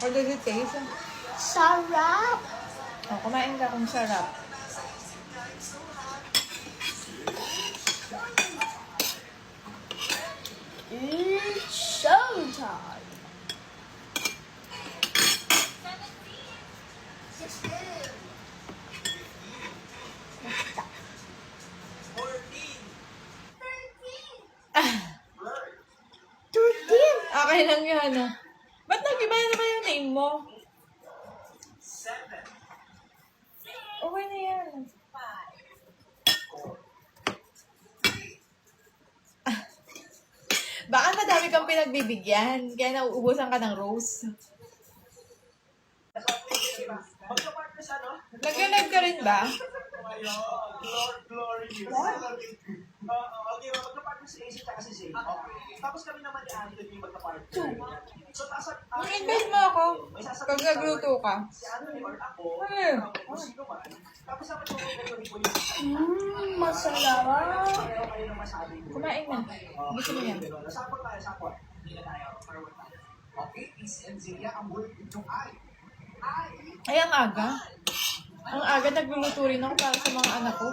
How does it taste? Sarap! Oh, kumain ka kung sarap. It's showtime! Okay lang yan. Ba't nag-iba naman yung name mo? Okay na yan. Baka madami kang pinagbibigyan, kaya nauubusan ka ng rose. Nag-live ka rin ba? Glory. Okay, magka-partner si AC at si Zay. Tapos kami naman ni Anthony magka-partner. So, Invite mo ako pag nagluto ka. si Anthony or ako, o sino man. Tapos naman yung ganyan po yung Masarap! pareho kayo ng masabi ko. Kumain na. Gusto mo yan? Sapot tayo, sapot. Hindi na tayo, forward tayo. Okay, is and Zia, ang word yung I. Ay, ang aga. Ang aga nagluluto rin ako para sa mga anak ko.